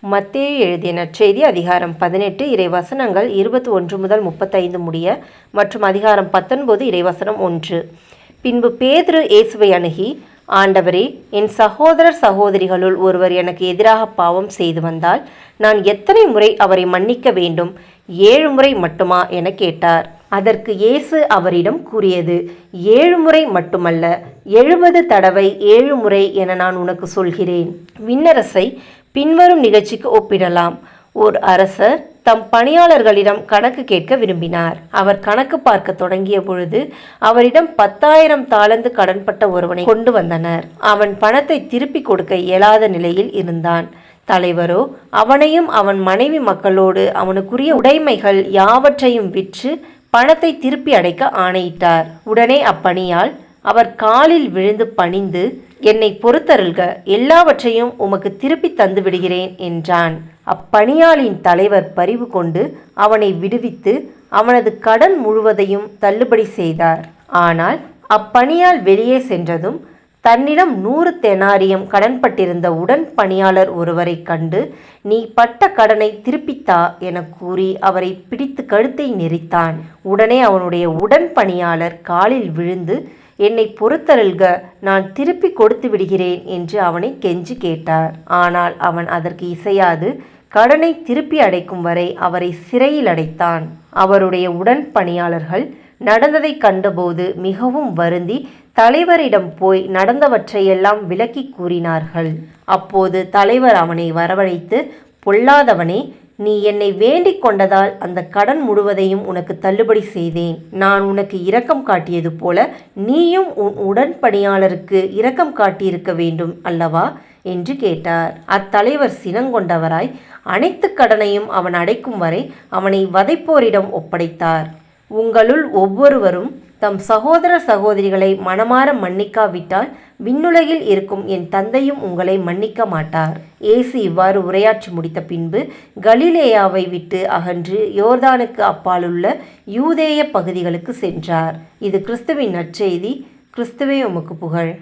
மத்தேயு எழுதிய நற்செய்தி அதிகாரம் 18 இறைவசனங்கள் 21 முதல் 35 முடிய மற்றும் அதிகாரம் 19 இறைவசனம் 1. பின்பு பேதுரு இயேசுவை அணுகி, ஆண்டவரே, என் சகோதரர் சகோதரிகளுள் ஒருவர் எனக்கு எதிராக பாவம் செய்து வந்தால் நான் எத்தனை முறை அவரை மன்னிக்க வேண்டும்? 7 முறை மட்டுமா என கேட்டார். அதற்கு இயேசு அவரிடம் கூறியது, 7 முறை மட்டுமல்ல, 70 தடவை 7 முறை என நான் உனக்கு சொல்கிறேன். விண்ணரசை பின்வரும் நிகழ்ச்சிக்கு ஒப்பிடலாம். ஓர் அரசர் தம் பணியாளர்களிடம் கணக்கு கேட்க விரும்பினார். அவர் கணக்கு பார்க்க தொடங்கிய பொழுது அவரிடம் 10,000 தாலந்து கடன்பட்ட ஒருவனை கொண்டு வந்தனர். அவன் பணத்தை திருப்பி கொடுக்க இயலாத நிலையில் இருந்தான். தலைவரோ அவனையும் அவன் மனைவி மக்களோடு அவனுக்குரிய உடைமைகள் யாவற்றையும் விற்று பணத்தை திருப்பி அடைக்க ஆணையிட்டார். உடனே அப்பணியால் அவர் காலில் விழுந்து பணிந்து, என்னை பொறுத்தருள்க, எல்லாவற்றையும் உமக்கு திருப்பி தந்து விடுகிறேன் என்றான். அப்பணியாளின் தலைவர் பரிவு கொண்டு அவனை விடுவித்து அவனது கடன் முழுவதையும் தள்ளுபடி செய்தார். ஆனால் அப்பணியால் வெளியே சென்றதும் தன்னிடம் 100 தெனாரியம் கடன்பட்டிருந்த உடன் பணியாளர் ஒருவரை கண்டு, நீ பட்ட கடனை திருப்பித்தா என கூறி அவரை பிடித்து கழுத்தை நெரித்தான். உடனே அவனுடைய உடன் பணியாளர் காலில் விழுந்து, என்னை பொறுத்தருள்க, நான் திருப்பி கொடுத்து விடுகிறேன் என்று அவனை கெஞ்சி கேட்டார். ஆனால் அவன் அதற்கு இசையாது கடனை திருப்பி அடைக்கும் வரை அவரை சிறையில் அடைத்தான். அவருடைய உடன் பணியாளர்கள் நடந்ததை கண்டபோது மிகவும் வருந்தி தலைவரிடம் போய் நடந்தவற்றையெல்லாம் விளக்கி கூறினார்கள். அப்போது தலைவர் அவனை வரவழைத்து, பொல்லாதவனே, நீ என்னை வேண்டிக் கொண்டதால் அந்த கடன் முழுவதையும் உனக்கு தள்ளுபடி செய்தேன். நான் உனக்கு இரக்கம் காட்டியது போல நீயும் உன் உடன்பணியாளருக்கு இரக்கம் காட்டியிருக்க வேண்டும் அல்லவா என்று கேட்டார். அத்தலைவர் சினங்கொண்டவராய் அனைத்து கடனையும் அவன் அடைக்கும் வரை அவனை வதைப்போரிடம் ஒப்படைத்தார். உங்களுள் ஒவ்வொருவரும் தம் சகோதர சகோதரிகளை மனமாற மன்னிக்காவிட்டால் விண்ணுலகில் இருக்கும் என் தந்தையும் உங்களை மன்னிக்க மாட்டார். இயேசு இவ்வாறு உரையாற்றி முடித்த பின்பு கலிலேயாவை விட்டு அகன்று யோர்தானுக்கு அப்பாலுள்ள யூதேய பகுதிகளுக்கு சென்றார். இது கிறிஸ்துவின் நற்செய்தி. கிறிஸ்துவே உமக்கு புகழ்.